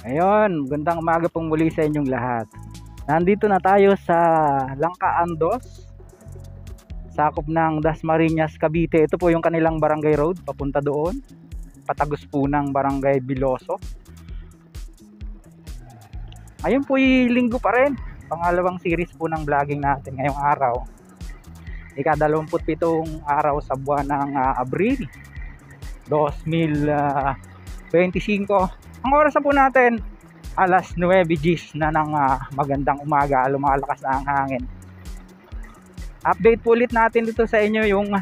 Ayun, gandang umaga pong muli sa inyong lahat. Nandito na tayo sa Langkaan Dos, sakop ng Dasmariñas, Cavite. Ito po yung kanilang barangay road, papunta doon. Patagos po ng barangay Biloso. Ayun po yung linggo pa rin. Pangalawang series po ng vlogging natin ngayong araw. Ika-27 araw sa buwan ng Abril 2025. Ang oras na po natin, alas 9 Gs na ng magandang umaga, lumalakas na ang hangin. Update po ulit natin dito sa inyo yung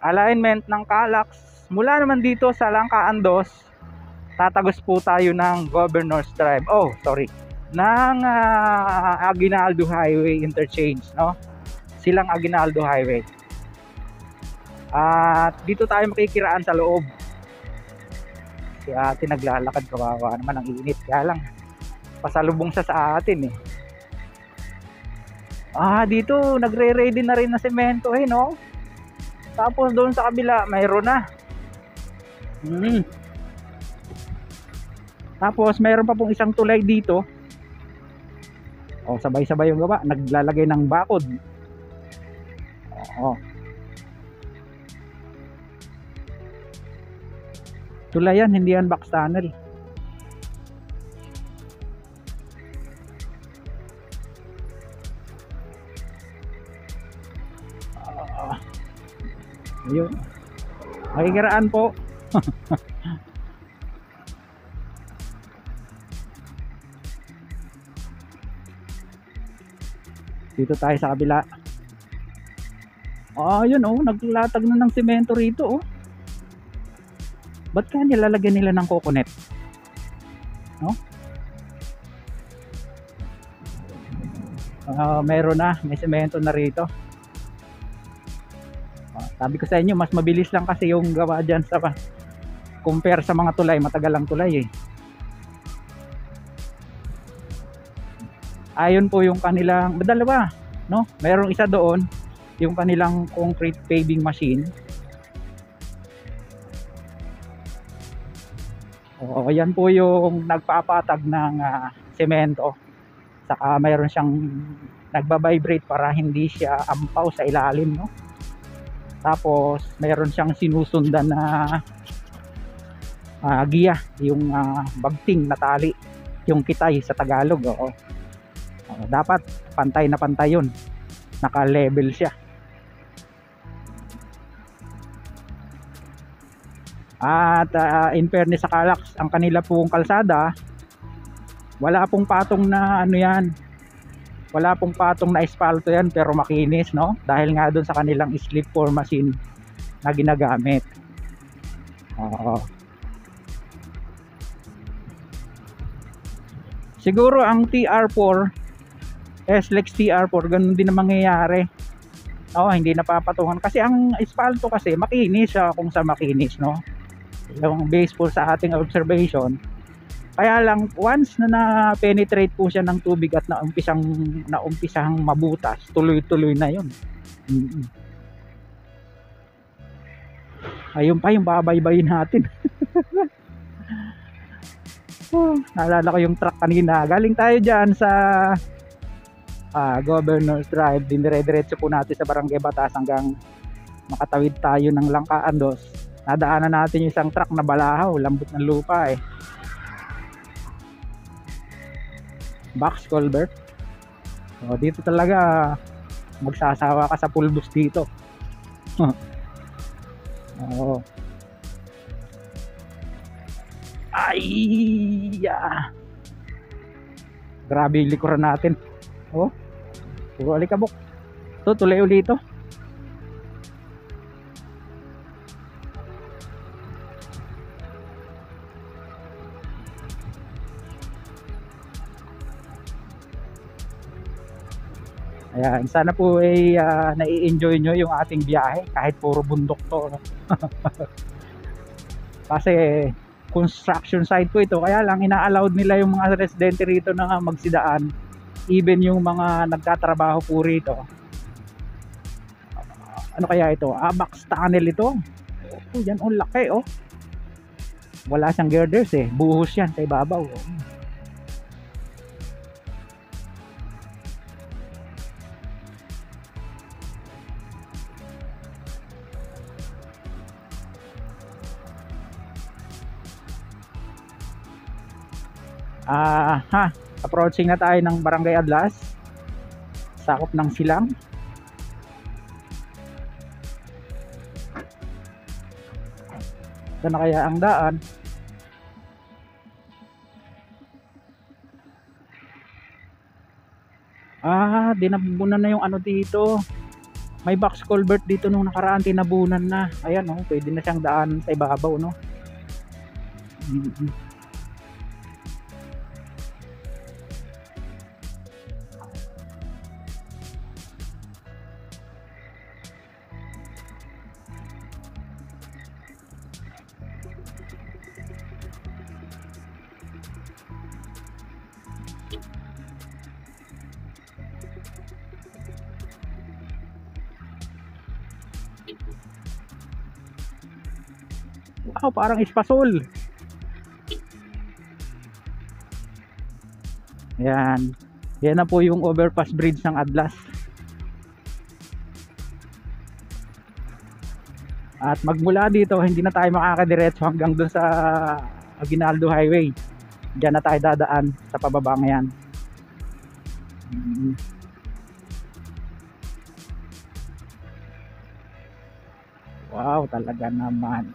alignment ng Calax. Mula naman dito sa Langkaan Dos, tatagos po tayo ng Governor's Drive. Ng Aguinaldo Highway Interchange, no? Silang Aguinaldo Highway. At dito tayo makikiraan sa loob. Si ate naglalakad, kawawa naman, ang init, kaya lang pasalubong sa atin eh. Dito nagre-ready na rin na semento no? Tapos doon sa kabila mayroon na. Tapos mayroon pa pong isang tulay dito. Sabay-sabay yung gawa, naglalagay ng bakod. Tulay yan, hindi yan box tunnel. Ayun, makikiraan po. Dito tayo sa kabila. Yun naglatag na ng semento rito Ba't kaya nilalagyan nila ng coconut? No? Meron na, may semento na rito. Sabi ko sa inyo, mas mabilis lang kasi yung gawa dyan sa compare sa mga tulay, matagal ang tulay Ayun po yung kanilang, dalawa, no? Merong isa doon, yung kanilang concrete paving machine. Yan po yung nagpapatag ng semento. Saka mayroon siyang nagba-vibrate para hindi siya ampaw sa ilalim, no? Tapos mayroon siyang sinusundan na giya, yung bagting na tali, yung kitay sa Tagalog. Dapat pantay na pantay yun, naka-level siya. At in fairness sa Calax, ang kanila pong kalsada, wala pong patong na yan, wala pong patong na espalto yan, pero makinis, no? Dahil nga doon sa kanilang slip for machine na ginagamit. Siguro ang TR4, SLEX TR4, ganun din ang mangyayari. Hindi napapatungan kasi ang espalto kasi makinis siya kung sa makinis, no? Yung base po sa ating observation. Kaya lang once na na-penetrate po siya ng tubig at naumpisang mabutas, tuloy-tuloy na yun. Ayun pa yung babaybayin natin. Naalala ko yung truck kanina. Galing tayo dyan sa Governor's Drive, dinire-diretso po natin sa Barangay Batas hanggang makatawid tayo ng Langkaan Dos. Nadaanan natin yung isang truck na balahaw, lambot ng lupa box culvert. Dito talaga magsasawa ka sa pulbos dito. Grabe yung likuran natin. Oh, puro alikabok. Ito, tuloy ulit ito. Ayan, sana po ay nai-enjoy nyo yung ating biyahe kahit puro bundok to, no? Kasi construction site po ito, kaya lang ina-allowed nila yung mga residente rito na magsidaan, even yung mga nagtatrabaho po rito. Ano kaya ito? Abax tunnel ito. Oh, yan, oh, laki, oh. Wala siyang girders eh, buhos yan sa ibabaw. Approaching na tayo ng Barangay Adlas, sakop ng Silang. Saan na kaya ang daan? Dinabunan na yung ano dito. May box culvert dito nung nakaraan, tinabunan na. Ayan, oh, pwede na siyang daan sa ibabaw, no? Wow, parang espasol. Yan. Yan na po yung overpass bridge ng Adlas. At magmula dito, hindi na tayo makakadiretso hanggang dun sa Aguinaldo Highway. Diyan na tayo dadaan sa pababa ngayon. Wow, talaga naman.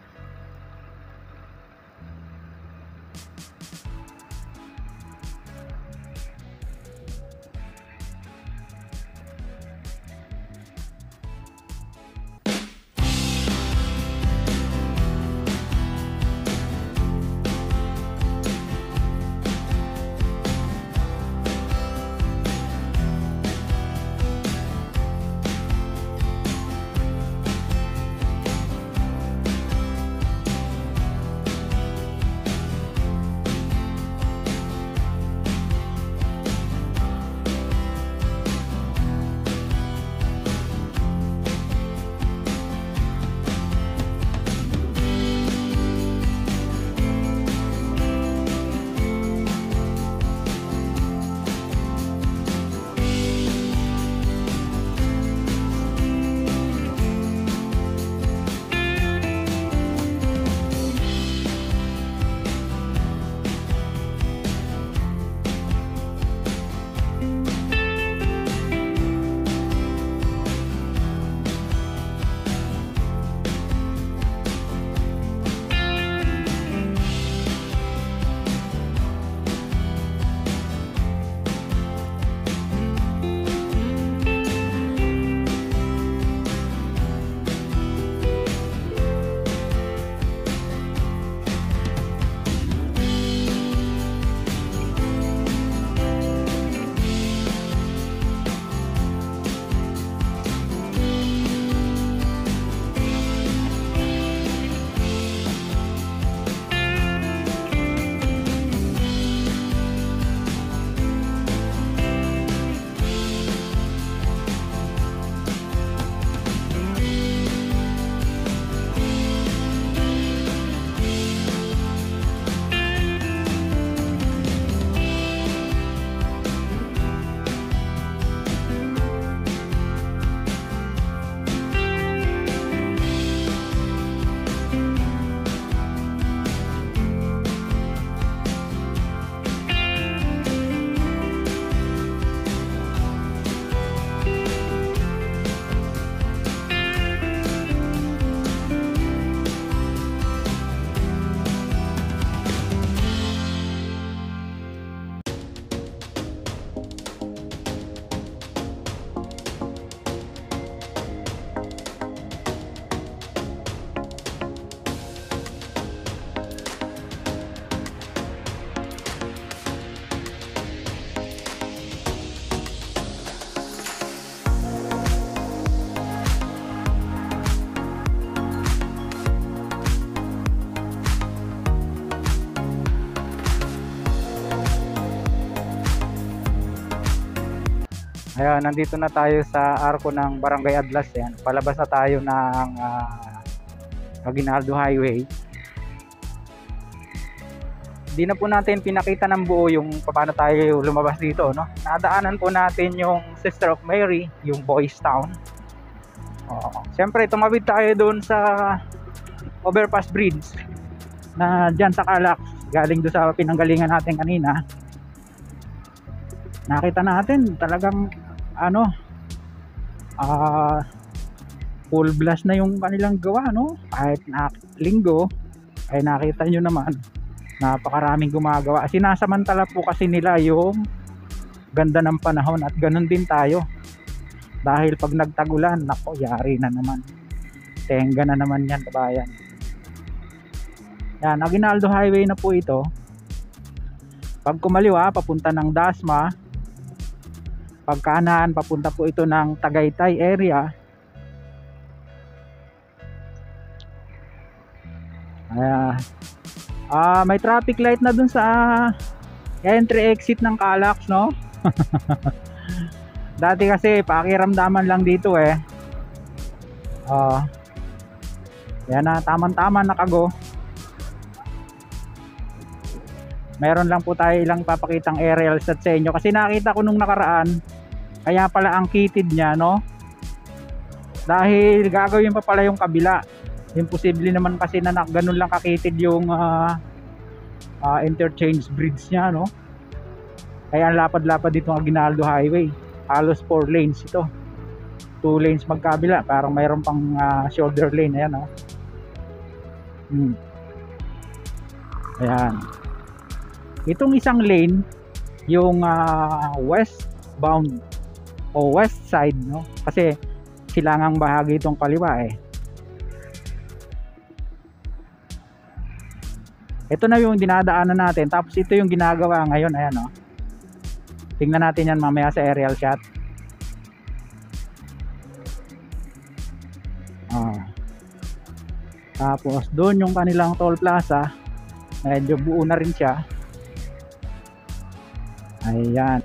Ayan, nandito na tayo sa arko ng Barangay Adlas. Yan. Palabas na tayo ng Aguinaldo Highway. Hindi na po natin pinakita ng buo yung paano tayo lumabas dito, no? Nadaanan po natin yung Sister of Mary, yung Boys Town. Siyempre, tumawid tayo doon sa overpass bridge na dyan sa Calax, galing doon sa pinanggalingan natin kanina. Nakita natin talagang full blast na yung kanilang gawa, no? Kahit na linggo ay nakita nyo naman napakaraming gumagawa. Sinasamantala po kasi nila yung ganda ng panahon, at ganun din tayo. Dahil pag nagtagulan, nako, yari na naman. Tenga na naman yan, kabayan. Yan, Aguinaldo Highway na po ito. Pag kumaliwa, papunta ng Dasma. Pag kanan, papunta po ito ng Tagaytay area. May traffic light na dun sa entry exit ng Calax, no? Dati kasi pakiramdaman lang dito eh. Yan na, tamang-tama nakago. Meron lang po tayo ilang papakitang aerial shot sa inyo kasi nakita ko nung nakaraan, kaya pala ang kitid niya, no? Dahil gagawin pa pala yung kabila. Imposible naman kasi na ganun lang kakitid yung interchange bridge niya, no? Kaya ang lapad-lapad dito ang Aguinaldo Highway. Halos 4 lanes ito. 2 lanes magkabila, parang mayroon pang shoulder lane. Ayan, no? Ayan. Itong isang lane, yung westbound o west side, no? Kasi silangang bahagi itong kaliwa eh. Ito na yung dinadaanan natin, tapos ito yung ginagawa ngayon. Ayan, no? Tingnan natin yan mamaya sa aerial shot. Tapos doon yung kanilang toll plaza, medyo buo na rin siya. Ayan.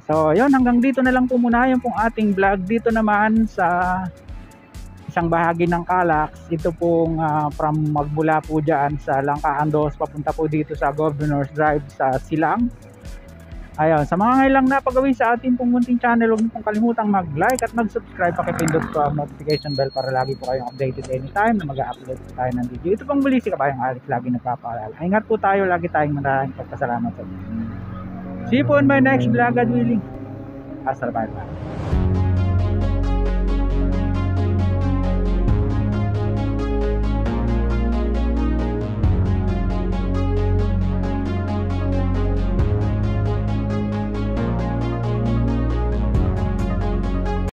So yun, hanggang dito na lang po muna yung pong ating vlog dito naman sa isang bahagi ng Calax. Ito pong from magmula po dyan sa Langkaan Dos papunta po dito sa Governor's Drive sa Silang. Ayun, sa mga ngayon lang napagawin sa ating pong munting channel, huwag niyo pong kalimutang mag-like at mag-subscribe, pakipindot ko ang notification bell para lagi po kayong updated anytime na mag-upload tayo ng video. Ito pong muli si Kabayang Alex, lagi nagpapaalala. Ingat po tayo, lagi tayong maraming pagpasalamat sa inyo. See you po in my next vlog, God willing. Hasta la bye.